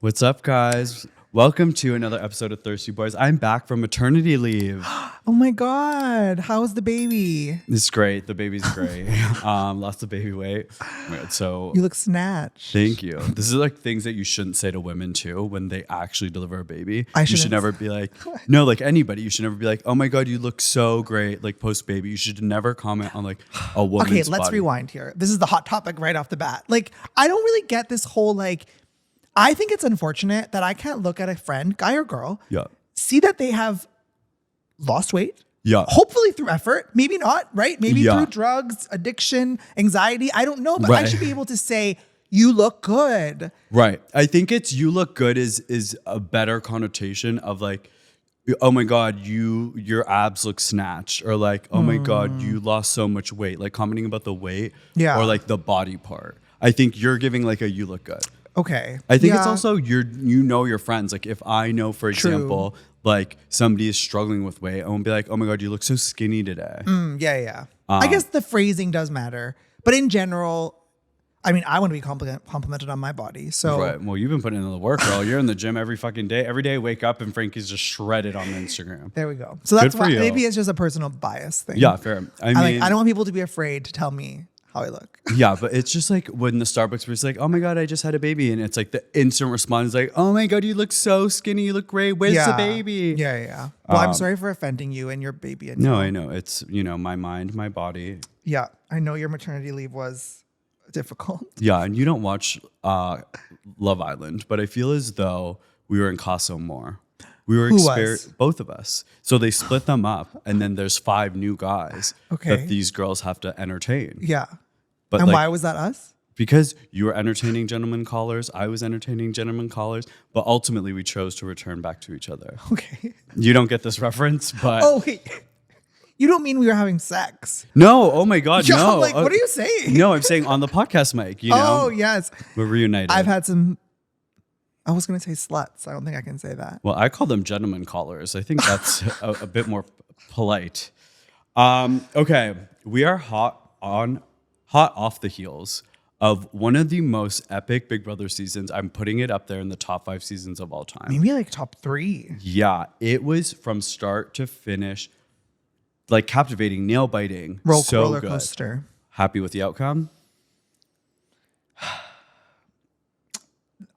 What's up, guys? Welcome to another episode of Thirsty Boys. I'm back from maternity leave. Oh my God. How's the baby? It's great. The baby's great. Lost the baby weight. So You look snatched. thank you. This is like things that you shouldn't say to women too when they actually deliver a baby. You should shouldn't. never be like, no, like anybody. You should never be like, oh my God, you look so great, like post baby. You should never comment on like a woman's Okay, let's body. rewind here. This is the hot topic right off the bat. Like, I don't really get this whole like, I think it's unfortunate that I can't look at a friend, guy or girl, Yeah. see that they have lost weight. Yeah. Hopefully through effort, maybe not, right? Maybe Yeah. through drugs, addiction, anxiety. I don't know, but I Right. should be able to say, you look good. Right. I think it's you look good is a better connotation of like, oh my God, your abs look snatched, or like, oh my God, you lost so much weight. Like commenting about the weight, Yeah. or like the body part. I think you're giving like a you look good. Okay. I think it's Yeah. also you know your friends. Like if I know, for example, like somebody is struggling with weight, I won't be like, oh my God, you look so skinny today. Yeah. I guess the phrasing does matter. But in general, I mean, I want to be complimented on my body. So Right. Well, you've been putting in the work, girl. You're in the gym every fucking day. Every day I wake up and Frankie's just shredded on Instagram. there we go. So that's Good for why you. maybe it's just a personal bias thing. Yeah, fair. I mean, I don't want people to be afraid to tell me how I look. yeah, but it's just like when the Starbucks was like, oh my God, I just had a baby. And it's like the instant response is like, oh my God, you look so skinny. You look great. Where's the baby? Yeah. Well, I'm sorry for offending you and your baby. And No, I know. It's, my mind, my body. yeah, I know your maternity leave was difficult. Yeah, and you don't watch Love Island, but I feel as though we were in Casa more. We were was? both of us. So they split them up, and then there's 5 new guys Okay. that these girls have to entertain. Yeah. But And like, why was that us? because you were entertaining gentlemen callers, I was entertaining gentlemen callers, but ultimately we chose to return back to each other. Okay. You don't get this reference, but Oh, wait. You don't mean we were having sex? no, oh my God, Yo, no. like, what are you saying? No, I'm saying on the podcast mic, Oh, yes. we're reunited. I've had some, I was going to say sluts. I don't think I can say that. Well, I call them gentlemen callers. I think that's a bit more polite. Okay, we are hot off the heels of one of the most epic Big Brother seasons. I'm putting it up there in the top 5 seasons of all time. Maybe like top 3. Yeah, it was from start to finish, like captivating, nail biting, so Roller good. coaster. Happy with the outcome?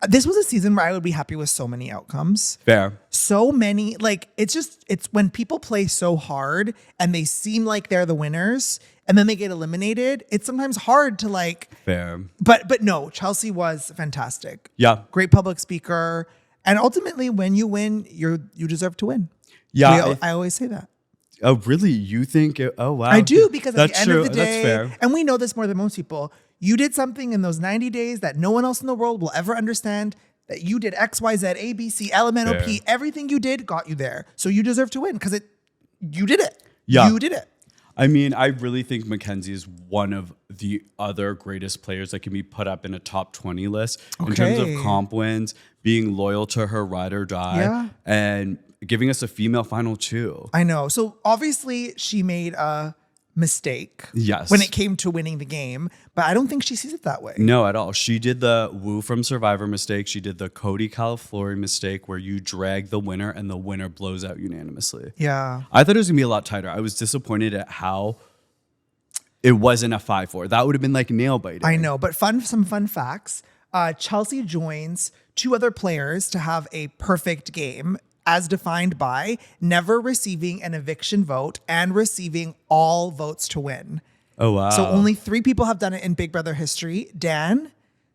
This was a season where I would be happy with so many outcomes. Fair. So many, like, it's when people play so hard and they seem like they're the winners and then they get eliminated, it's sometimes hard to like, Fair. but no, Chelsea was fantastic. Yeah. Great public speaker. And ultimately when you win, you deserve to win. Yeah. I always say that. Oh, really? You think? Oh, wow. I do, because at That's the end true. of the day, That's fair. and we know this more than most people, you did something in those 90 days that no one else in the world will ever understand, that you did X, Y, Z, A, B, C, L, M, N, O, P. Fair. Everything you did got you there. So you deserve to win because you did it. Yeah. You did it. I mean, I really think Mackenzie is one of the other greatest players that can be put up in a top 20 list in terms of Okay. comp wins, being loyal to her ride or die, Yeah. and giving us a female final 2. I know. So obviously she made a mistake Yes. when it came to winning the game, but I don't think she sees it that way. No, at all. She did the Woo from Survivor mistake. She did the Cody Calaflori mistake where you drag the winner and the winner blows out unanimously. Yeah. I thought it was going to be a lot tighter. I was disappointed at how it wasn't a 5-4. That would have been like nail biting. I know, but some fun facts. Chelsea joins 2 other players to have a perfect game, as defined by never receiving an eviction vote and receiving all votes to win. Oh, wow. So only 3 people have done it in Big Brother history: Dan,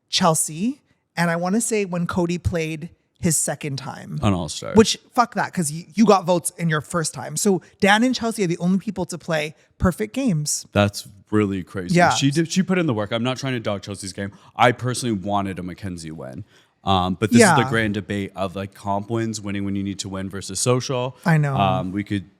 Chelsea, and I want to say when Cody played his second time. On All Star. Which, fuck that, because you got votes in your first time. So Dan and Chelsea are the only people to play perfect games. That's really crazy. Yeah. She put in the work. I'm not trying to dog Chelsea's game. I personally wanted a Mackenzie win. But this is Yeah. the grand debate of like comp wins, winning when you need to win versus social. I know.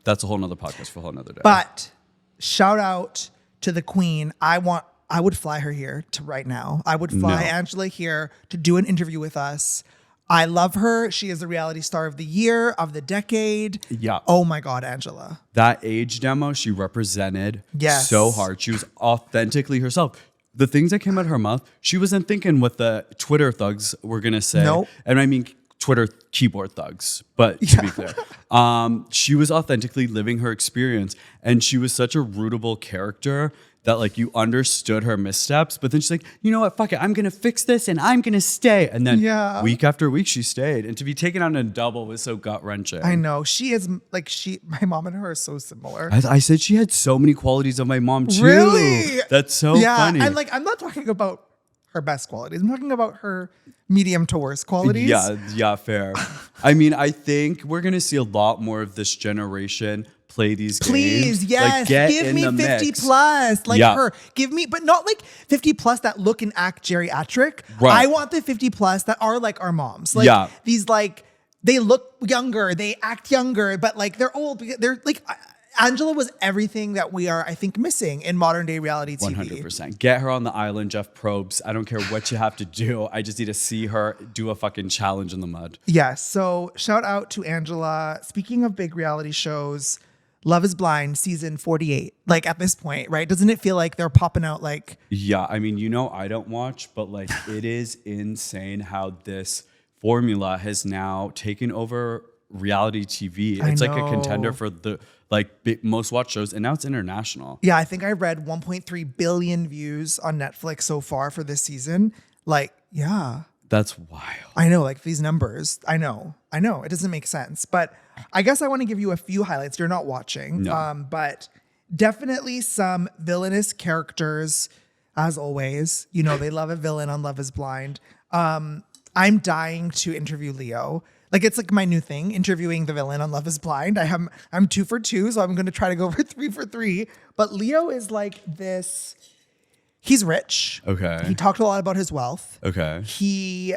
That's a whole nother podcast for a whole nother day. But shout out to the queen. I would fly her here to right now. I would fly No. Angela here to do an interview with us. I love her. She is the reality star of the year, of the decade. Yeah. Oh my God, Angela. That age demo, she represented Yes. so hard. She was authentically herself. the things that came out of her mouth, she wasn't thinking what the Twitter thugs were gonna say. Nope. And I mean Twitter keyboard thugs, but to be clear, she was authentically living her experience, and she was such a rootable character that like you understood her missteps, but then she's like, you know what, fuck it, I'm gonna fix this and I'm gonna stay. And then week after week she stayed, and to be taken on a double was so gut wrenching. I know, she is like my mom and her are so similar. I said she had so many qualities of my mom too. Really? That's so funny. And like I'm not talking about her best qualities. I'm talking about her medium to worst qualities. Yeah, fair. I mean, I think we're gonna see a lot more of this generation play these games. Please, yes. Like, get give in me the 50 mix. plus. Like her. Give me, but not like 50 plus that look and act geriatric. Right. I want the 50 plus that are like our moms. Like these like they look younger, they act younger, but like they're old. They're like Angela was everything that we are, I think, missing in modern day reality TV. 100%. Get her on the island, Jeff Probst. I don't care what you have to do. I just need to see her do a fucking challenge in the mud. Yes. So shout out to Angela. Speaking of big reality shows, Love is Blind season 48. Like at this point, right? Doesn't it feel like they're popping out like... Yeah. I mean, you know, I don't watch, but like it is insane how this formula has now taken over reality TV. It's like a contender for the most watched shows, and now it's international. Yeah, I think I read 1.3 billion views on Netflix so far for this season. Like, yeah. That's wild. I know, like these numbers. I know. It doesn't make sense. But I guess I want to give you a few highlights. You're not watching. No. But definitely some villainous characters, as always. You know, they love a villain on Love is Blind. I'm dying to interview Leo. Like it's like my new thing, interviewing the villain on Love is Blind. I'm 2 for 2, so I'm going to try to go for 3 for 3. But Leo is like this. He's rich. Okay. He talked a lot about his wealth. Okay. He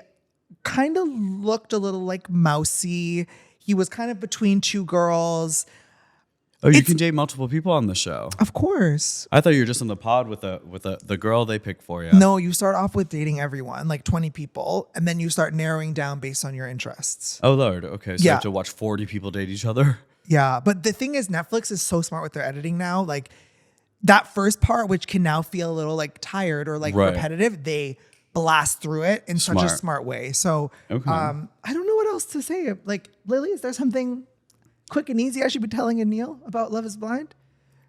kind of looked a little like mousy. He was kind of between two girls. Oh, you can date multiple people on the show. Of course. I thought you were just on the pod with the girl they pick for you. No, you start off with dating everyone, like 20 people, and then you start narrowing down based on your interests. Oh, Lord. Okay. So you have to watch 40 people date each other? Yeah. But the thing is, Netflix is so smart with their editing now. Like that first part, which can now feel a little like tired or like repetitive, they blast through it in such a smart way. So I don't know what else to say. Like, Lily, is there something quick and easy I should be telling Aneal about Love is Blind?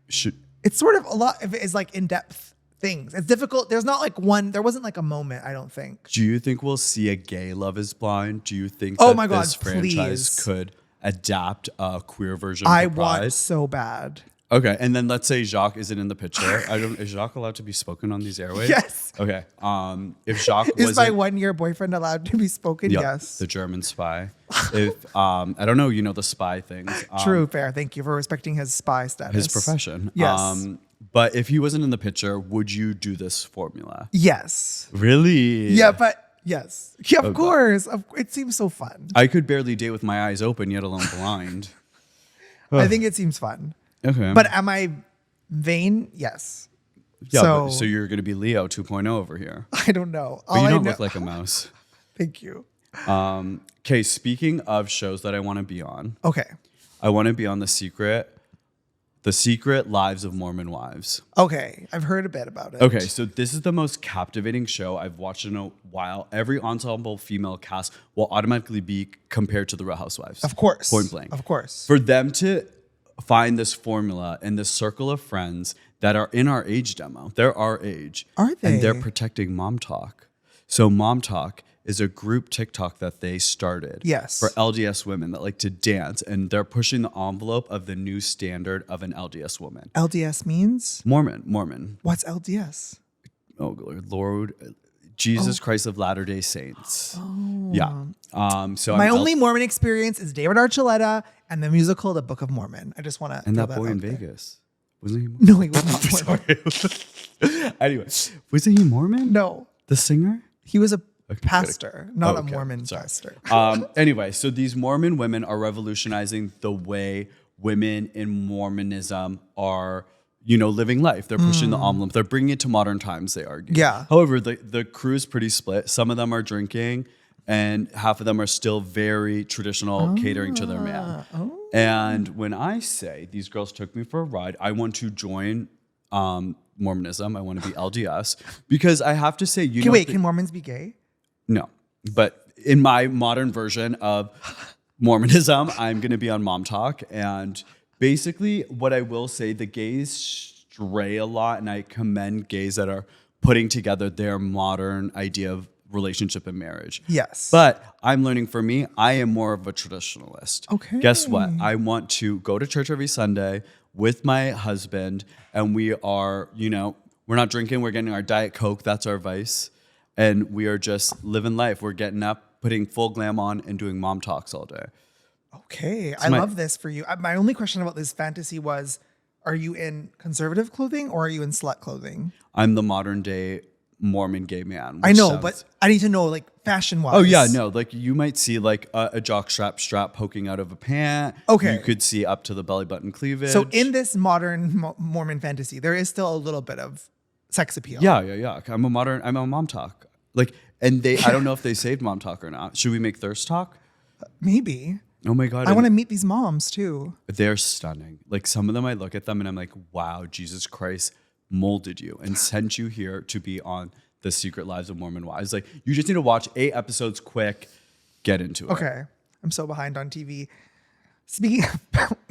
It's sort of a lot of it is like in-depth things. It's difficult. There's not like there wasn't like a moment, I don't think. Do you think we'll see a gay Love is Blind? Do you think that this franchise could adapt a queer version of the prize? I want so bad. Okay, and then let's say Jacques isn't in the picture. Is Jacques allowed to be spoken on these airwaves? Yes. Okay. If Jacques is my 1-year boyfriend allowed to be spoken? Yes. The German spy. If I don't know, you know the spy things. True, fair. Thank you for respecting his spy status. His profession. Yes. But if he wasn't in the picture, would you do this formula? Yes. Really? Yeah, but yes. Yeah, of course. It seems so fun. I could barely date with my eyes open, yet alone blind. I think it seems fun. Okay. But am I vain? Yes. Yeah, so you're going to be Leo 2.0 over here. I don't know. But you don't look like a mouse. Thank you. Okay, speaking of shows that I want to be on. Okay. I want to be on The Secret Lives of Mormon Wives. Okay, I've heard a bit about it. Okay, so this is the most captivating show I've watched in a while. Every ensemble female cast will automatically be compared to the Real Housewives. Of course. Point blank. Of course. For them to find this formula in this circle of friends that are in our age demo. They're our age. Are they? And they're protecting Mom Talk. So Mom Talk is a group TikTok that they started for LDS women that like to dance, and they're pushing the envelope of the new standard of an LDS woman. LDS means? Mormon. What's LDS? Oh, Lord Jesus Christ of Latter-day Saints. Oh. Yeah. So my only Mormon experience is David Archuleta and the musical The Book of Mormon. I just want to. And that boy in Vegas. Wasn't he Mormon? No, he was not Mormon. Anyway, wasn't he Mormon? No. The singer? He was a pastor, not a Mormon pastor. Anyway, so these Mormon women are revolutionizing the way women in Mormonism are, living life. They're pushing the envelope. They're bringing it to modern times, they argue. Yeah. However, the crew is pretty split. Some of them are drinking, and half of them are still very traditional, catering to their man. And when I say these girls took me for a ride, I want to join Mormonism. I want to be LDS because I have to say, Okay, wait, can Mormons be gay? No, but in my modern version of Mormonism, I'm going to be on Mom Talk. And basically, what I will say, the gays stray a lot, and I commend gays that are putting together their modern idea of relationship and marriage. Yes. But I'm learning for me, I am more of a traditionalist. Okay. Guess what? I want to go to church every Sunday with my husband, and we are, we're not drinking, we're getting our Diet Coke, that's our vice. And we are just living life. We're getting up, putting full glam on, and doing mom talks all day. Okay. I love this for you. My only question about this fantasy was, are you in conservative clothing or are you in slut clothing? I'm the modern day Mormon gay man. I know, but I need to know, like, fashion-wise. Oh, yeah, no. Like, you might see, like, a jock strap poking out of a pant. Okay. You could see up to the belly button cleavage. So in this modern Mormon fantasy, there is still a little bit of sex appeal. Yeah. I'm a mom talk. Like, and I don't know if they saved mom talk or not. Should we make thirst talk? Maybe. Oh my God. I want to meet these moms too. They're stunning. Like, some of them, I look at them and I'm like, wow, Jesus Christ molded you and sent you here to be on The Secret Lives of Mormon Wives. Like, you just need to watch 8 episodes quick, get into it. Okay. I'm so behind on TV. Speaking of,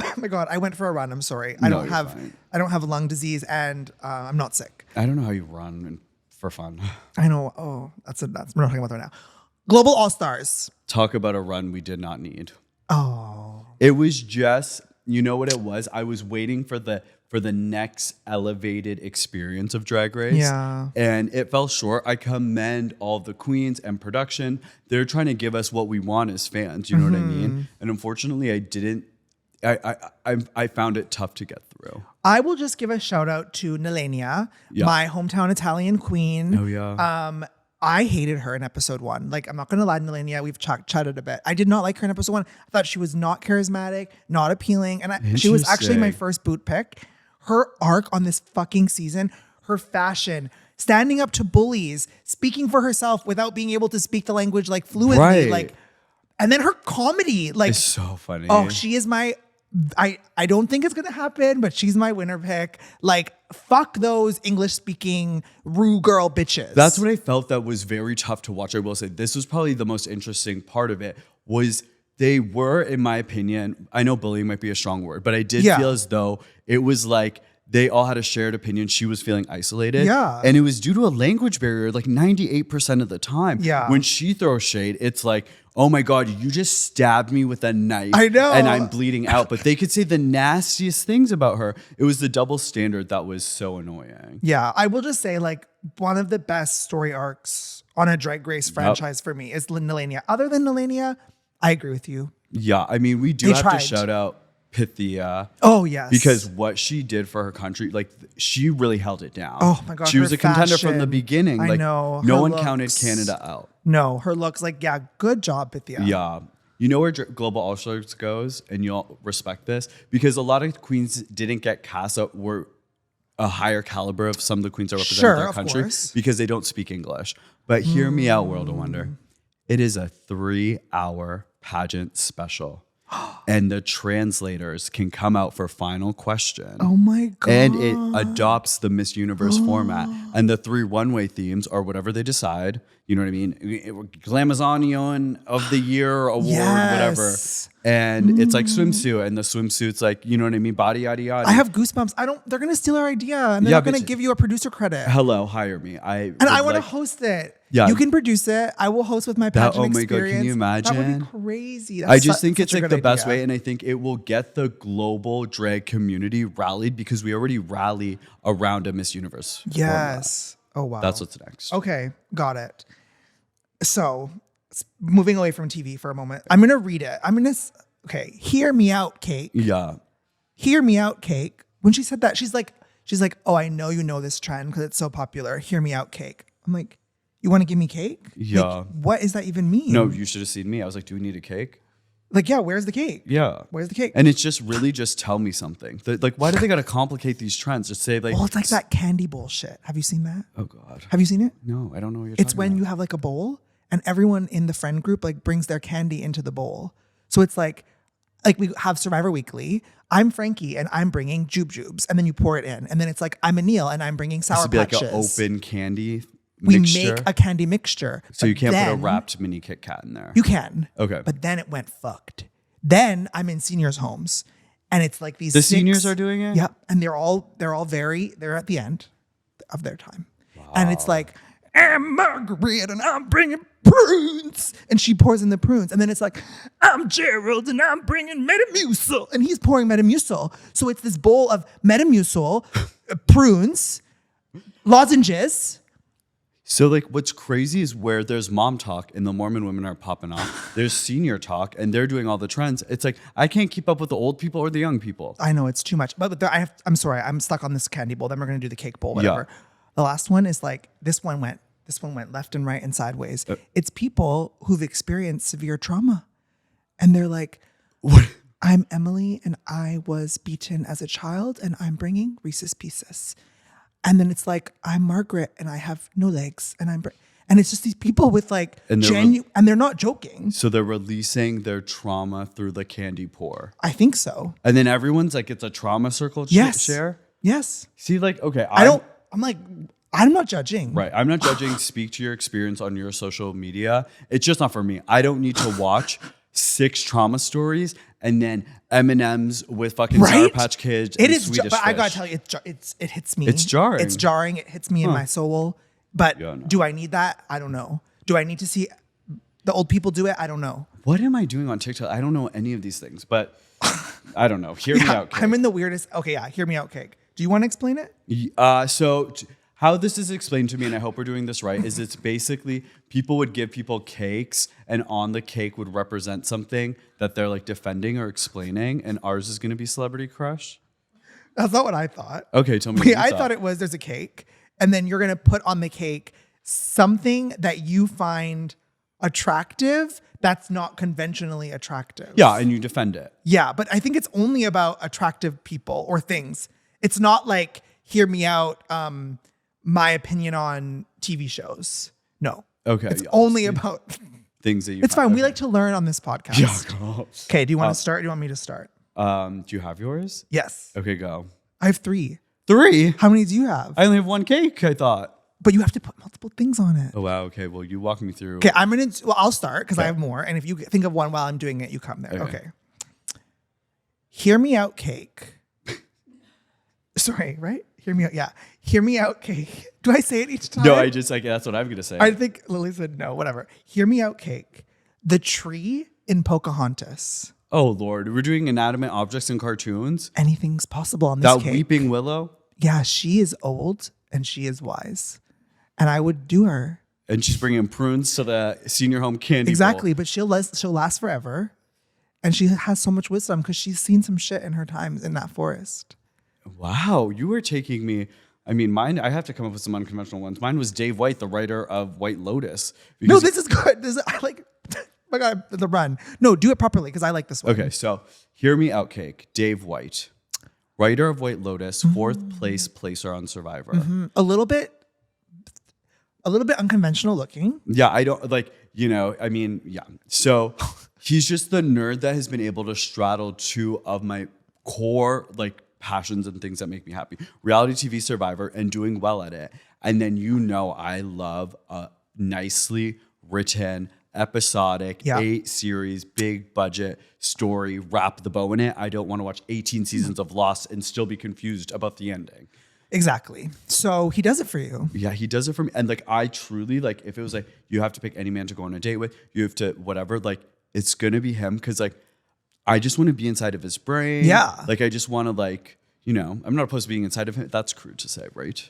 oh my God, I went for a run. I'm sorry. I don't have lung disease and I'm not sick. I don't know how you run for fun. I know. Oh, we're not talking about that now. Global All-Stars. Talk about a run we did not need. Oh. It was just, you know what it was? I was waiting for the next elevated experience of Drag Race. Yeah. And it fell short. I commend all the queens and production. They're trying to give us what we want as fans. You know what I mean? And unfortunately, I found it tough to get through. I will just give a shout out to Nelenia, my hometown Italian queen. Oh, yeah. I hated her in episode 1. Like, I'm not going to lie, Nelenia, we've chatted a bit. I did not like her in episode 1. I thought she was not charismatic, not appealing. And she was actually my first boot pick. Her arc on this fucking season, her fashion, standing up to bullies, speaking for herself without being able to speak the language like fluently. Right. Like, and then her comedy, like, It's so funny. Oh, she is I don't think it's gonna happen, but she's my winner pick. Like, fuck those English speaking Rue girl bitches. That's what I felt that was very tough to watch. I will say this was probably the most interesting part of it was they were, in my opinion, I know bullying might be a strong word, but I did feel as though it was like they all had a shared opinion. She was feeling isolated. Yeah. And it was due to a language barrier like 98% of the time. Yeah. When she throws shade, it's like, oh my God, you just stabbed me with a knife. I know. And I'm bleeding out. But they could say the nastiest things about her. It was the double standard that was so annoying. Yeah, I will just say, like, one of the best story arcs on a Drag Race franchise for me is Nelenia. Other than Nelenia, I agree with you. Yeah, I mean, we do have to shout out Pythia. Oh, yes. Because what she did for her country, like, she really held it down. Oh my God, she was her a contender from fashion. the beginning. I Like, know. no Her one looks. counted Canada out. No, her looks like, yeah, good job, Pythia. Yeah. You know where Global All Stars goes, and you'll respect this, because a lot of queens didn't get cast that were a higher caliber of some of the queens that represent their country because they don't speak English. But hear me out, World of Wonder. It is a 3-hour pageant special. And the translators can come out for final question. Oh my God. And it adopts the Miss Universe format. And the 3 one-way themes are whatever they decide. You know what I mean? Glamazonian of the Year award, whatever. And it's like swimsuit. And the swimsuit's like, you know what I mean? Body, yada, yada. I have goosebumps. They're going to steal our idea. And they're not going to give you a producer credit. Hello, hire me. I want to host it. Yeah. You can produce it. I will host with my pageant experience. Oh my God, can you imagine? That would be crazy. I just think it's like the best way, and I think it will get the global drag community rallied because we already rally around a Miss Universe. Yes. Format. Oh, wow. That's what's next. Okay, got it. So, moving away from TV for a moment, I'm going to read it. Okay, hear me out, Cake. Yeah. Hear me out, Cake. When she said that, she's like, oh, I know you know this trend because it's so popular. Hear me out, Cake. I'm like, you want to give me cake? Yeah. Like, what does that even mean? No, you should have seen me. I was like, do we need a cake? Like, yeah, where's the cake? Yeah. Where's the cake? And it's just really just tell me something. Like, why do they got to complicate these trends? Just say like. Well, it's like that candy bullshit. Have you seen that? Oh God. Have you seen it? No, I don't know what you're It's talking when about. you have like a bowl and everyone in the friend group like brings their candy into the bowl. So it's like, like we have Survivor Weekly. I'm Frankie and I'm bringing jubes, and then you pour it in, and then it's like I'm Aneal and I'm bringing Sour This would be like Patches. an open candy We mixture. make a candy mixture. So you can't put a then- wrapped mini Kit Kat in there. You can. Okay. But then it went fucked. Then I'm in seniors' homes, and it's like these. The seniors are doing it? Yep, and they're at the end of their time, and it's like, I'm Margaret and I'm bringing prunes, and she pours in the prunes, and then it's like, I'm Gerald and I'm bringing Metamucil, and he's pouring Metamucil. So it's this bowl of Metamucil, prunes, lozenges. So like what's crazy is where there's mom talk and the Mormon women are popping off, there's senior talk and they're doing all the trends. It's like I can't keep up with the old people or the young people. I know it's too much, but I'm sorry, I'm stuck on this candy bowl. Then we're gonna do the cake bowl, whatever. Yeah. The last one is like this one went left and right and sideways. It's people who've experienced severe trauma, and they're like, What? I'm Emily and I was beaten as a child, and I'm bringing Reese's Pieces. And then it's like, I'm Margaret and I have no legs, and and it's just these people with like And and they're not joking. So they're releasing their trauma through the candy pour. I think so. And then everyone's like, it's a trauma circle Yes. share. Yes. See, like, okay. I'm not judging. Right. I'm not judging. Speak to your experience on your social media. It's just not for me. I don't need to watch 6 trauma stories and then M&Ms with fucking Sour Right? Patch Kids It and is, Swedish but I gotta fish. tell you, it hits me. It's jarring. It's jarring. It hits me in my soul. But Yeah, no. do I need that? I don't know. Do I need to see the old people do it? I don't know. What am I doing on TikTok? I don't know any of these things, but I don't know. Hear me out, Kate. I'm in the weirdest. Okay, yeah. Hear me out, Cake. Do you want to explain it? How this is explained to me, and I hope we're doing this right, is it's basically people would give people cakes, and on the cake would represent something that they're like defending or explaining, and ours is going to be Celebrity Crush. That's not what I thought. Okay, tell me. Wait, what you I thought it was there's a cake, and then you're gonna put on the cake something that you find attractive that's not conventionally attractive. Yeah, and you defend it. Yeah, but I think it's only about attractive people or things. It's not like, hear me out, my opinion on TV shows. No. Okay. It's yeah, only see, about things that you. It's fine. find- We like to learn on this podcast. Yeah. Okay, do you want to start? Do you want me to start? Do you have yours? Yes. Okay, go. I have 3. 3. How many do you have? I only have 1 cake. I thought. But you have to put multiple things on it. Oh wow. Okay. Well, you walk me through. Okay, I'll start because I Okay. have more. And if you think of one while I'm doing it, you come there. Okay. Okay. Hear me out, cake. Sorry, right? Hear me out. Yeah. Hear me out, cake. Do I say it each time? No, I just like that's what I'm gonna say. I think Lily said no, whatever. Hear me out, cake. The tree in Pocahontas. Oh Lord, we're doing inanimate objects in cartoons. Anything's possible on this That cake. weeping willow, Yeah, she is old and she is wise. And I would do her. and she's bringing prunes to the senior home candy. Exactly, bowl. but she'll last forever. And she has so much wisdom because she's seen some shit in her times in that forest. Wow, you were taking me. I mean, mine. I have to come up with some unconventional ones. Mine was Dave White, the writer of White Lotus. No, because- this is good. I like, my God, the run. No, do it properly because I like this one. Okay, so hear me out, cake. Dave White, writer of White Lotus, 4th place placer on Survivor. A little bit unconventional looking. Yeah, I don't like, I mean, yeah. So he's just the nerd that has been able to straddle 2 of my core like passions and things that make me happy. Reality TV Survivor and doing well at it. And then I love a nicely written, episodic, 8 series, big budget story, wrap the bow in it. I don't want to watch 18 seasons of Lost and still be confused about the ending. Exactly. So he does it for you. Yeah, he does it for me. And like, I truly, like, if it was like, you have to pick any man to go on a date with, you have to whatever, like, it's going to be him. Cause like, I just want to be inside of his brain. Yeah. Like, I just want to like, I'm not opposed to being inside of him. That's crude to say, right?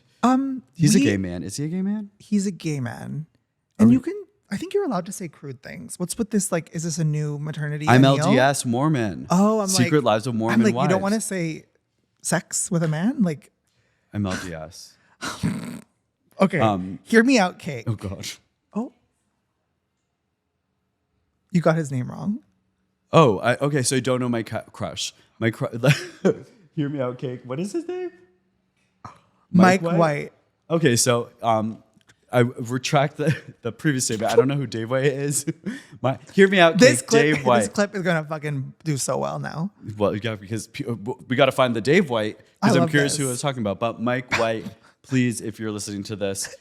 He's a gay man. Is he a gay man? He's a gay man. And I think you're allowed to say crude things. What's with this? Like, is this a new maternity? I'm Aneal? LDS Mormon. Oh, I'm Secret like, Lives of Mormon I'm like, Wives. you don't want to say sex with a man? Like, I'm LDS. okay. Hear me out, Kate. Oh gosh. Oh. You got his name wrong. Oh, okay. So I don't know my crush. My crush. Hear me out, cake. What is his name? Mike White. Okay, so I retract the previous statement. I don't know who Dave White is. Hear me out, This Cake. clip, Dave White. this clip is gonna fucking do so well now. Well, yeah, because we got to find the Dave White because I'm love curious this. who I was talking about. But Mike White, please, if you're listening to this,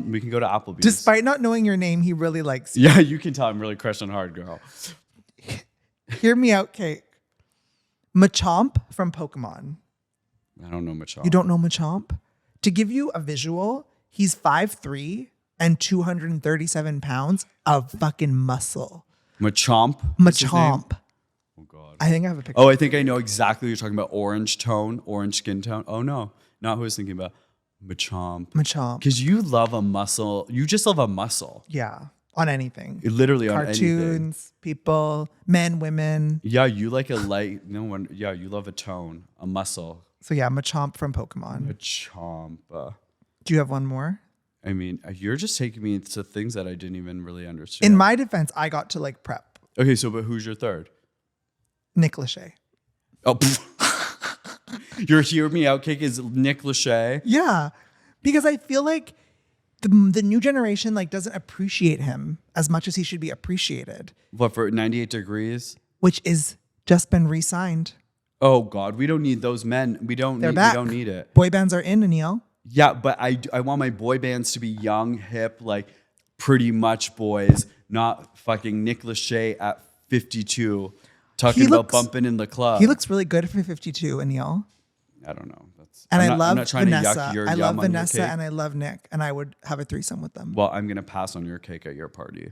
we can go to Applebee's. Despite not knowing your name, he really likes you. Yeah, you can tell I'm really crushing hard, girl. Hear me out, Cake. Machamp from Pokemon. I don't know much. You don't know Machamp? To give you a visual, he's 5'3" and 237 pounds of fucking muscle. Machamp. What's his name? Machamp. Oh God. I think I have a picture. Oh, I think I know exactly what you're talking about. Orange skin tone. Oh no, not who I was thinking about. Machamp. Machamp. Because you love a muscle. You just love a muscle. Yeah. On anything. Literally on anything. Cartoons, people, men, women. Yeah, you like a light. No one. Yeah, you love a tone, a muscle. So yeah, Machamp from Pokemon. Machamp. Do you have one more? I mean, you're just taking me to things that I didn't even really understand. In my defense, I got to like prep. Okay, so but who's your third? Nick Lachey. Oh, your hear me out cake is Nick Lachey. Yeah, because I feel like the new generation like doesn't appreciate him as much as he should be appreciated. What for 98 degrees? Which is just been re-signed. Oh God, we don't need those men. We don't need it. Boy bands are in, Aneal. Yeah, but I want my boy bands to be young, hip, like pretty much boys, not fucking Nick Lachey at 52 talking about bumping in the club. He looks really good for 52, Aneal. I don't know. And I'm I love not trying Vanessa. to yuck your I yum love on your Vanessa cake. and I love Nick, and I would have a threesome with them. Well, I'm gonna pass on your cake at your party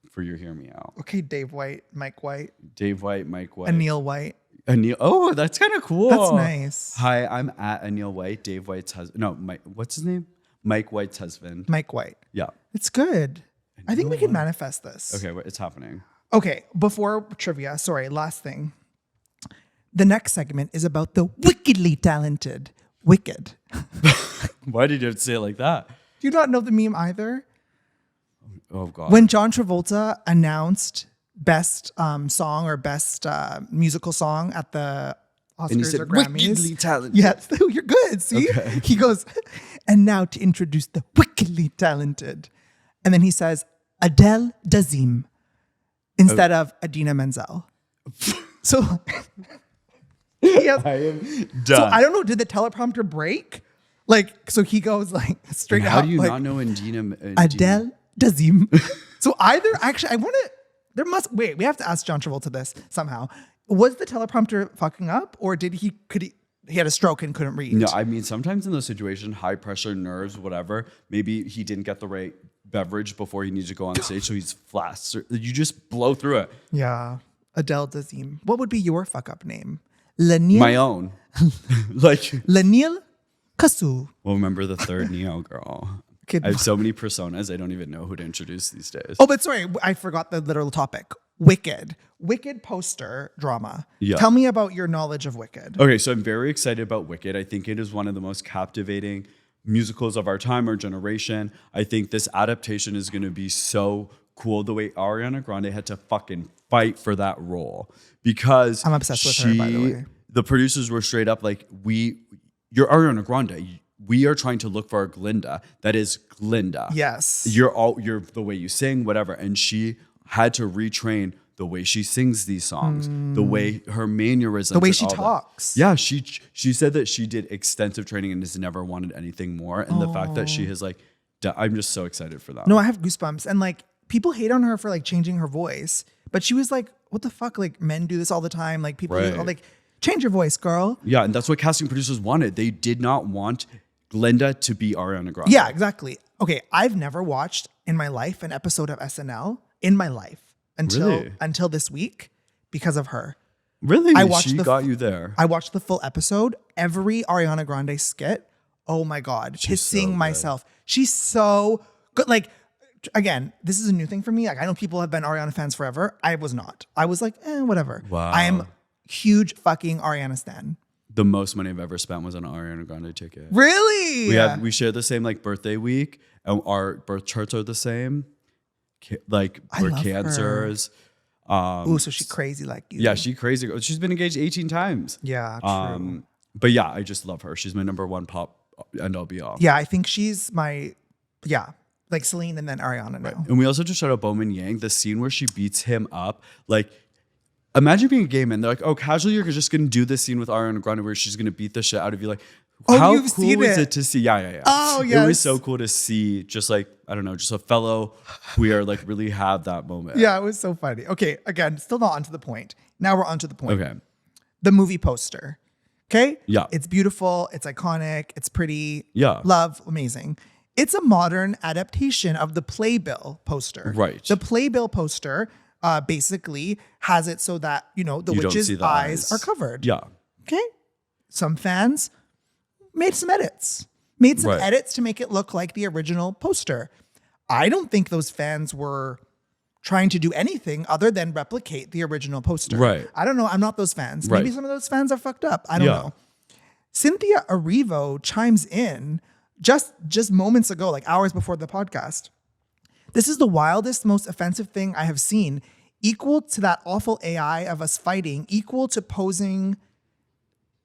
for your hear me out. Okay, Dave White, Mike White, Dave White, Mike White, Aneal White. Aneal. Oh, that's kind of cool. That's nice. Hi, I'm at Aneal White, Dave White's husband. No, Mike. What's his name? Mike White's husband. Mike White. Yeah. It's good. I think we can manifest this. Okay, it's happening. Okay, before trivia, sorry, last thing. The next segment is about the wickedly talented Wicked. Why did you have to say it like that? Do you not know the meme either? Oh God. When John Travolta announced best song or best musical song at the Oscars and he said, or Grammys. wickedly talented. Yes, you're good. See? Okay. He goes, and now to introduce the wickedly talented. And then he says, Adele Dazeem instead of Adina Menzel. So, yes. I am done. So I don't know, did the teleprompter break? Like, so he goes like straight And out. how do you like, not know Indina? Adele Dazeem. So either, actually, I want to, wait, we have to ask John Travolta this somehow. Was the teleprompter fucking up or could he had a stroke and couldn't read? No, I mean, sometimes in those situations, high pressure, nerves, whatever, maybe he didn't get the right beverage before he needed to go on stage, so he's flat. You just blow through it. Yeah. Adele Dazeem. What would be your fuck up name? Laniel? My own. Like, Laniel Kasu. well, remember the third Neo girl. Kid- I have so many personas, I don't even know who to introduce these days. Oh, but sorry, I forgot the literal topic. Wicked. Wicked poster drama. Yeah. Tell me about your knowledge of Wicked. Okay, so I'm very excited about Wicked. I think it is one of the most captivating musicals of our time, our generation. I think this adaptation is going to be so cool. The way Ariana Grande had to fucking fight for that role because I'm obsessed with her, by the way. The producers were straight up like, you're Ariana Grande. We are trying to look for our Glinda. That is Glinda. Yes. You're the way you sing, whatever. And she had to retrain the way she sings these songs, the way her mannerisms, The way and she all that. talks. Yeah, she said that she did extensive training and has never wanted anything more. And the fact that she has I'm just so excited for that. No, I have goosebumps. And like people hate on her for like changing her voice, but she was like, "What the fuck? Like men do this all the time. Like people do, Right. like change your voice, girl." Yeah, and that's what casting producers wanted. They did not want Glinda to be Ariana Grande. Yeah, exactly. Okay, I've never watched in my life an episode of SNL in my life Really? until this week because of her. Really? I watched she the- got you there. I watched the full episode. Every Ariana Grande skit. Oh my God. She's so Pissing good. myself. She's so good. Like, again, this is a new thing for me. Like, I know people have been Ariana fans forever. I was not. I was like, whatever. Wow. I am huge fucking Ariana stan. The most money I've ever spent was on an Ariana Grande ticket. Really? We share the same birthday week, and our birth charts are the same. We're love cancers. Ooh, so she crazy like you. Yeah, she crazy. She's been engaged 18 times. Yeah, true. But yeah, I just love her. She's my number one pop end all be all. Yeah, I think she's my, yeah. Like Celine and then Ariana now. And we also just shout out Bowman Yang, the scene where she beats him up. Like, imagine being a gay man. They're like, oh, casually, you're just going to do this scene with Ariana Grande where she's going to beat the shit out of you. Like, how you've cool seen is it. it to see? Yeah. Oh, yes. It was so cool to see just like, I don't know, just a fellow queer like really have that moment. Yeah, it was so funny. Okay, again, still not onto the point. Now we're onto the point. Okay. The movie poster. Okay? Yeah. It's beautiful. It's iconic. It's pretty. Yeah. Love. Amazing. It's a modern adaptation of the Playbill poster. Right. The Playbill poster basically has it so that, the You don't witch's see the eyes are covered. Yeah. Okay? Some fans made some edits. Made some Right. edits to make it look like the original poster. I don't think those fans were trying to do anything other than replicate the original poster. Right. I don't know. I'm not those fans. Right. Maybe some of those fans are fucked up. I don't know. Cynthia Erivo chimes in just moments ago, like hours before the podcast. This is the wildest, most offensive thing I have seen, equal to that awful AI of us fighting, equal to posing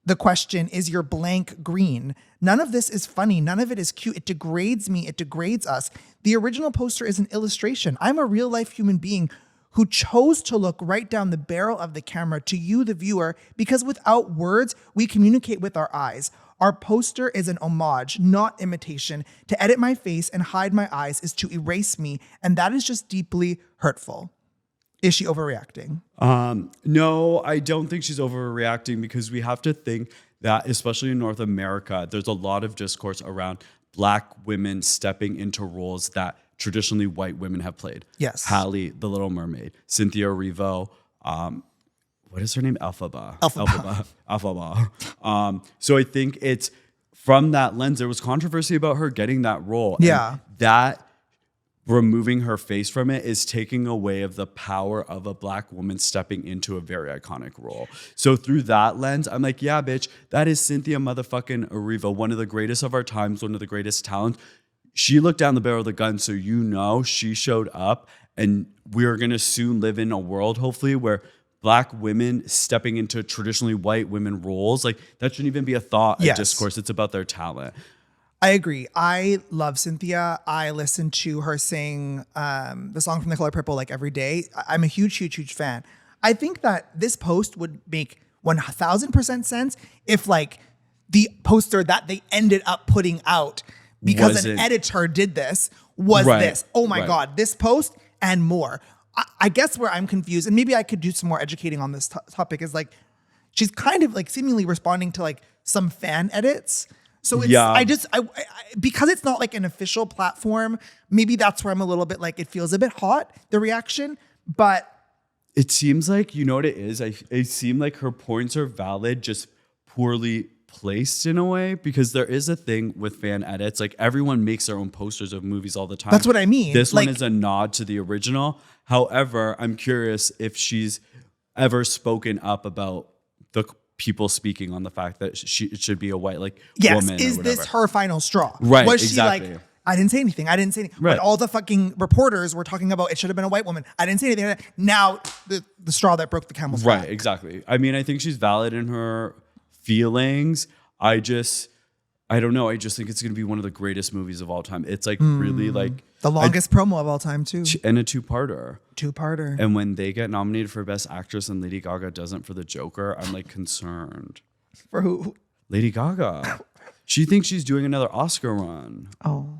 the question, is your blank green? None of this is funny. None of it is cute. It degrades me. It degrades us. The original poster is an illustration. I'm a real life human being who chose to look right down the barrel of the camera to you, the viewer, because without words, we communicate with our eyes. Our poster is an homage, not imitation. To edit my face and hide my eyes is to erase me, and that is just deeply hurtful. Is she overreacting? No, I don't think she's overreacting because we have to think that, especially in North America, there's a lot of discourse around Black women stepping into roles that traditionally white women have played. Yes. Halle, the Little Mermaid, Cynthia Erivo, what is her name? Elphaba. So I think it's from that lens, there was controversy about her getting that role. Yeah. And that removing her face from it is taking away of the power of a Black woman stepping into a very iconic role. So through that lens, I'm like, yeah, bitch, that is Cynthia motherfucking Erivo, one of the greatest of our times, one of the greatest talents. She looked down the barrel of the gun, so she showed up, and we're gonna soon live in a world, hopefully, where Black women stepping into traditionally white women roles, like that shouldn't even be a thought, a discourse. It's about their talent. I agree. I love Cynthia. I listen to her sing the song from The Color Purple like every day. I'm a huge fan. I think that this post would make 1000% sense if like the poster that they ended up putting out because an editor did this was this. Oh my God, this post and more. I guess where I'm confused, and maybe I could do some more educating on this topic, is like she's kind of like seemingly responding to like some fan edits. So it's, I because it's not like an official platform, maybe that's where I'm a little bit like, it feels a bit hot, the reaction, but. It seems like, you know what it is? It seemed like her points are valid, just poorly placed in a way, because there is a thing with fan edits. Like everyone makes their own posters of movies all the time. That's what I mean. This one is a nod to the original. However, I'm curious if she's ever spoken up about the people speaking on the fact that it should be a white woman. Is this her final straw? Right. Was exactly. she like, I didn't say anything. Right. But all the fucking reporters were talking about it should have been a white woman. I didn't say anything. Now the straw that broke the camel's back. Right. Exactly. I mean, I think she's valid in her feelings. I don't know. I just think it's going to be one of the greatest movies of all time. It's like really like the longest promo of all time too. And a two-parter. And when they get nominated for Best Actress and Lady Gaga doesn't for the Joker, I'm like concerned. For who? Lady Gaga. She thinks she's doing another Oscar run. Oh.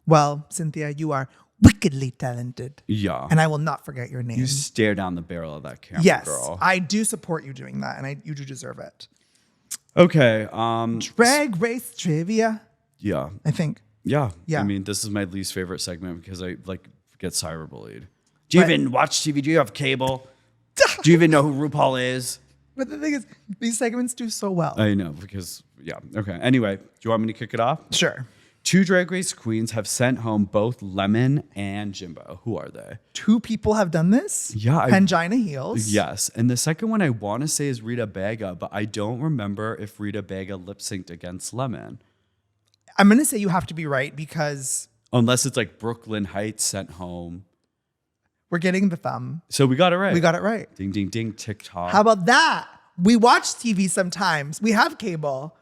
Well, Cynthia, you are wickedly talented. Yeah. And I will not forget your name. You stare down the barrel of that camera, girl. I do support you doing that, and you do deserve it. Okay. Drag race trivia. Yeah. I think. Yeah. Yeah. I mean, this is my least favorite segment because I get cyberbullied. Do you even watch TV? Do you have cable? Do you even know who RuPaul is? But the thing is, these segments do so well. I know because, yeah. Okay. Anyway, do you want me to kick it off? Sure. 2 Drag Race queens have sent home both Lemon and Jimbo. Who are they? 2 people have done this? Yeah. Pangina Heels? Yes. And the second one I want to say is Rita Baga, but I don't remember if Rita Baga lip synced against Lemon. I'm going to say you have to be right because... Unless it's like Brooklyn Heights sent home. We're getting the thumb. So we got it right. We got it right. Ding, ding, ding, TikTok. How about that? We watch TV sometimes. We have cable.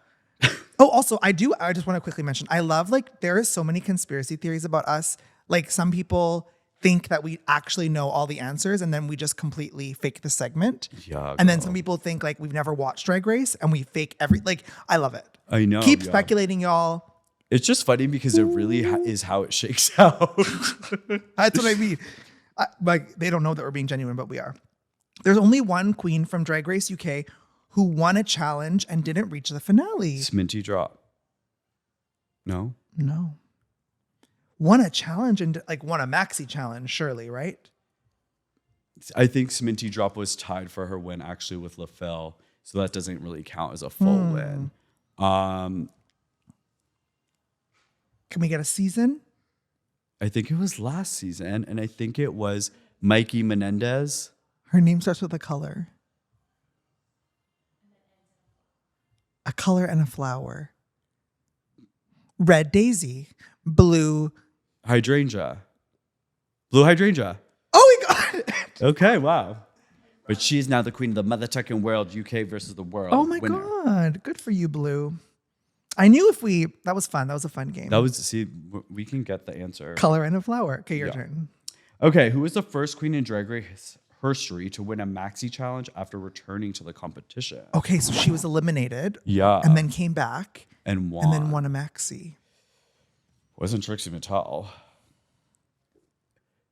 Oh, also, I just want to quickly mention, I love, like, there is so many conspiracy theories about us. Like, some people think that we actually know all the answers and then we just completely fake the segment. Yeah, And then some girl. people think, like, we've never watched Drag Race and we fake like, I love it. I know. Keep yeah. speculating, y'all. It's just funny because it really is how it shakes out. That's what I mean. Like, they don't know that we're being genuine, but we are. There's only one queen from Drag Race UK who won a challenge and didn't reach the finale. Sminty drop. No? No. Won a challenge and like won a maxi challenge, surely, right? I think Sminty drop was tied for her win actually with LaFell. So that doesn't really count as a full win. Can we get a season? I think it was last season, and I think it was Mikey Menendez. Her name starts with a color. A color and a flower. Red daisy. Blue. Hydrangea. Blue hydrangea. Oh, we got it. Okay, wow. But she's now the queen of the mother tucking world, UK versus the world. Oh my winner. God. Good for you, Blue. I knew that was fun. That was a fun game. That was, see, we can get the answer. Color and a flower. Okay, your Yeah. turn. Okay, who was the first queen in Drag Race history to win a maxi challenge after returning to the competition? Okay, so she was eliminated. Yeah. And then came back. And won. And then won a maxi. Wasn't Trixie Mattel.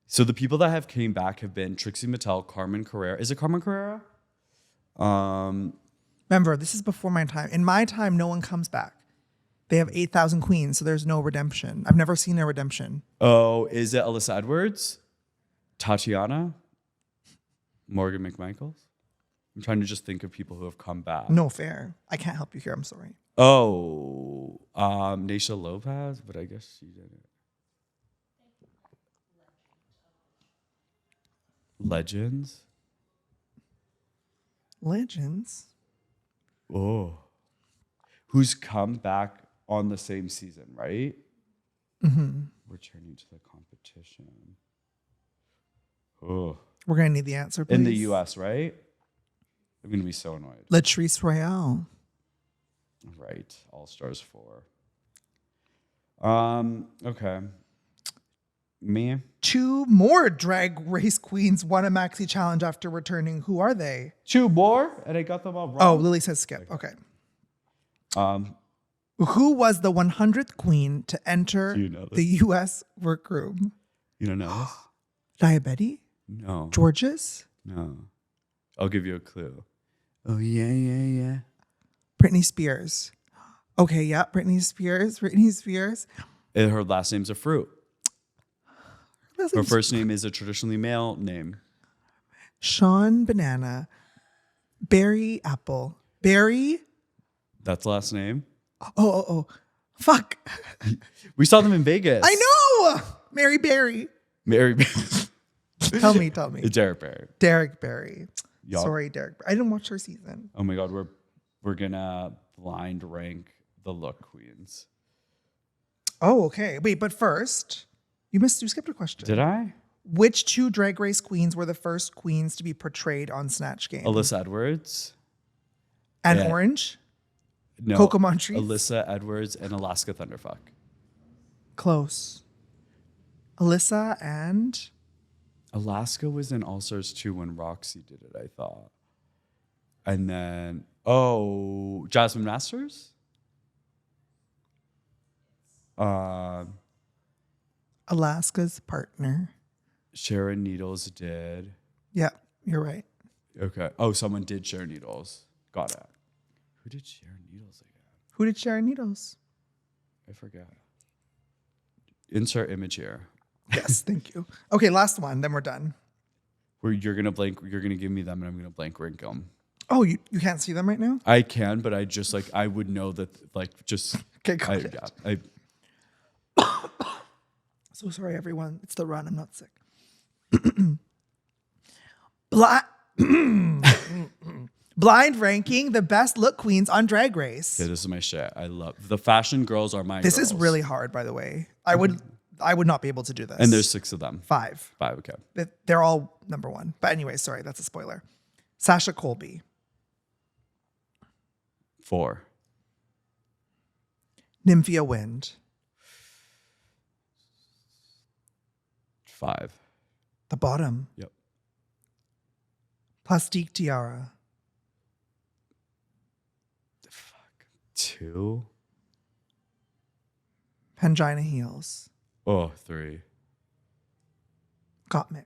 So the people that have came back have been Trixie Mattel, Carmen Carrera. Is it Carmen Carrera? Remember, this is before my time. In my time, no one comes back. They have 8,000 queens, so there's no redemption. I've never seen a redemption. Oh, is it Alyssa Edwards? Tatiana? Morgan McMichaels? I'm trying to just think of people who have come back. No fair. I can't help you here. I'm sorry. Oh, Naysha Lopez, but I guess she didn't. Legends? Legends. Oh. Who's come back on the same season, right? Mm-hmm. Returning to the competition. Oh. We're going to need the answer, please. In the US, right? I'm going to be so annoyed. Latrice Royale. Right. All Stars 4. Okay. Me? 2 more Drag Race queens won a maxi challenge after returning. Who are they? 2 more? And I got them all wrong. Oh, Lily says skip. Okay. Who was the 100th queen to enter You know this. the U.S. workroom? You don't know this? Diabetes? No. Georges? No. I'll give you a clue. Oh, yeah. Britney Spears. Okay, yeah, Britney Spears. And her last name's a fruit. That's Her like first name is a traditionally male name. Sean Banana. Barry Apple. Barry? That's the last name. Oh. Fuck. We saw them in Vegas. I know. Mary Barry. Mary. Tell me. Derek Barry. Derek Barry. Yup. Sorry, Derek. I didn't watch her season. Oh my God, we're gonna blind rank the look queens. Oh, okay. Wait, but first, you skipped a question. Did I? Which 2 Drag Race queens were the first queens to be portrayed on Snatch Game? Alyssa Edwards. And Yeah. Orange? No. Coco Montrese? Alyssa Edwards and Alaska Thunderfuck. Close. Alyssa and... Alaska was in All Stars 2 when Roxy did it, I thought. And then, Jasmine Masters? Alaska's partner. Sharon Needles did. Yeah, you're right. Okay. Oh, someone did share needles. Got it. Who did share needles again? Who did Sharon Needles? I forgot. Insert image here. Yes, thank you. Okay, last one, then we're done. Where you're gonna give me them and I'm gonna blank rank them. Oh, you can't see them right now? I can, but I just I would know that Okay, got it. I So sorry, everyone. It's the run. I'm not sick. Blind ranking the best look queens on Drag Race. this is my shit. I love the fashion girls are my This girls. is really hard, by the way. I would not be able to do this. And there's 6 of them. 5. 5, okay. They're all number 1. But anyway, sorry, that's a spoiler. Sasha Colby. 4. Nymphia Wind. 5. The bottom. Yep. Plastique Tiara. 2. Pangina Heels. Oh, 3. Gottmik.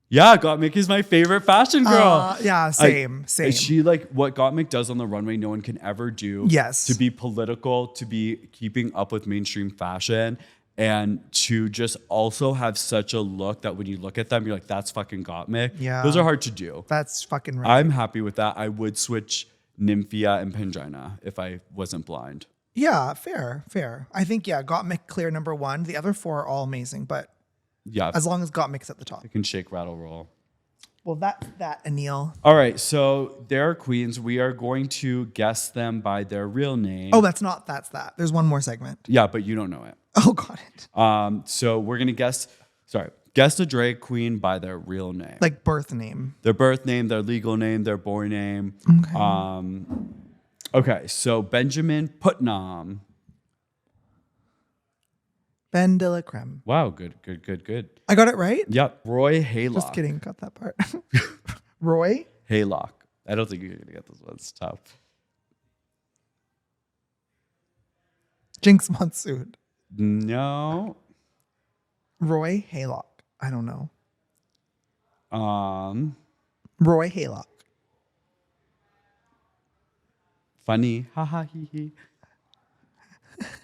Yeah, Gottmik is my favorite fashion girl. Yeah, same. She like what Gottmik does on the runway, no one can ever do. Yes. To be political, to be keeping up with mainstream fashion, and to just also have such a look that when you look at them, you're like, that's fucking Gottmik. Yeah. Those are hard to do. That's fucking right. I'm happy with that. I would switch Nymphia and Pangina if I wasn't blind. Yeah, fair. I think, Gottmik clear number 1. The other 4 are all amazing, but Yeah. as long as Gottmik's at the top. I can shake, rattle, roll. Well, that's that, Aneal. All right, so they're queens. We are going to guess them by their real name. Oh, that's that. There's one more segment. Yeah, but you don't know it. Oh, got it. So we're gonna guess a drag queen by their real name. Like birth name. Their birth name, their legal name, their boy name. Okay. Okay, so Benjamin Putnam. Ben de la Creme. Wow, good. I got it right? Yep. Roy Haylock. Just kidding. Got that part. Roy? Haylock. I don't think you're gonna get this one. It's tough. Jinx Monsoon. No. Roy Haylock. I don't know. Um, Roy Haylock. funny. Ha ha hee hee.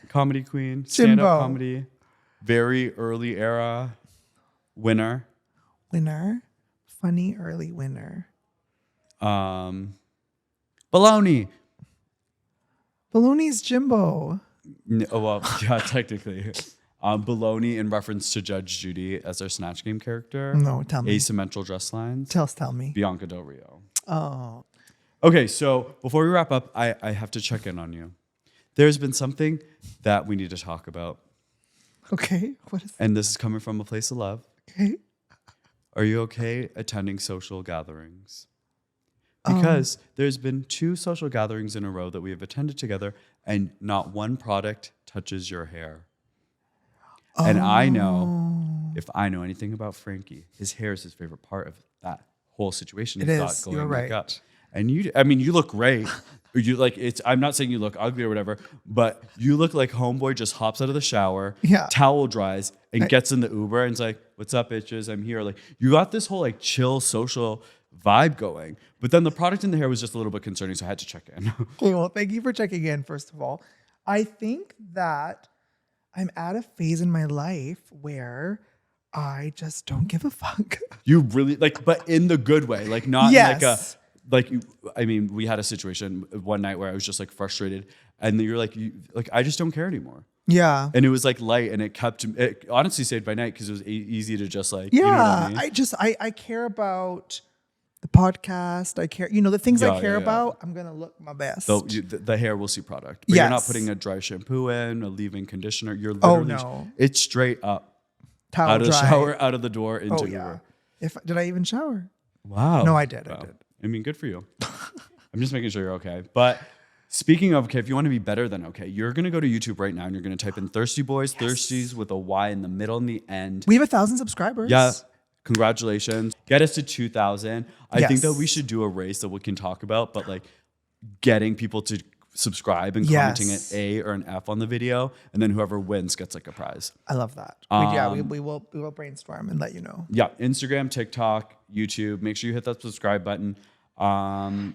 Comedy queen. Stand-up Jimbo. comedy. Very early era winner. Winner. Funny early winner. Baloney. Baloney's Jimbo. Oh, well, yeah, technically. Baloney in reference to Judge Judy as our Snatch Game character. No, tell me. Asymmetrical dress lines. Tell me. Bianca Del Rio. Oh. Okay, so before we wrap up, I have to check in on you. There's been something that we need to talk about. Okay. What is And this is coming from a place of love. okay? Are you okay attending social gatherings? Because there's been 2 social gatherings in a row that we have attended together, and not one product touches your hair. And I know, if I know anything about Frankie, his hair is his favorite part of that whole situation. It is. You're right. And you look great. You like it's. I'm not saying you look ugly or whatever, but you look like homeboy just hops out of the shower, Yeah. towel dries, and gets in the Uber and's like, "What's up, bitches? I'm here." Like you got this whole like chill social vibe going, but then the product in the hair was just a little bit concerning, so I had to check in. Okay, well, thank you for checking in, first of all. I think that I'm at a phase in my life where I just don't give a fuck. You really like, but in the good way, like not Yes. I mean, we had a situation one night where I was just like frustrated, and you're like, I just don't care anymore. Yeah. And it was like light, and it honestly saved my night because it was easy to just like, Yeah. you know what I mean? I care about the podcast. I care, the things I care Yeah. about. I'm going to look my best. The hair will see product. But you're not Yes. putting a dry shampoo in, a leave-in conditioner. You're Oh, literally, no. it's straight up Towel out of the dry. shower, out of the door, into Oh, Uber. yeah. Did I even shower? Wow. No, I did. Wow. I did. I mean, good for you. I'm just making sure you're okay. But speaking of okay, if you want to be better than okay, you're going to go to YouTube right now and you're going to type in Thirsty Boys, Thirsties with a Y in the middle and the end. We have 1,000 subscribers. Yeah. Congratulations. Get us to 2,000. I think that Yes. we should do a race that we can talk about, but like getting people to subscribe and Yes. commenting an A or an F on the video. And then whoever wins gets like a prize. I love that. We will brainstorm and let you know. Yeah. Instagram, TikTok, YouTube. Make sure you hit that subscribe button. And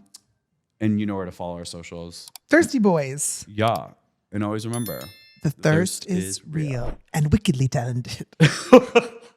you know where to follow our socials. Thirsty Boys. Yeah. And always remember, The thirst is real and wickedly talented.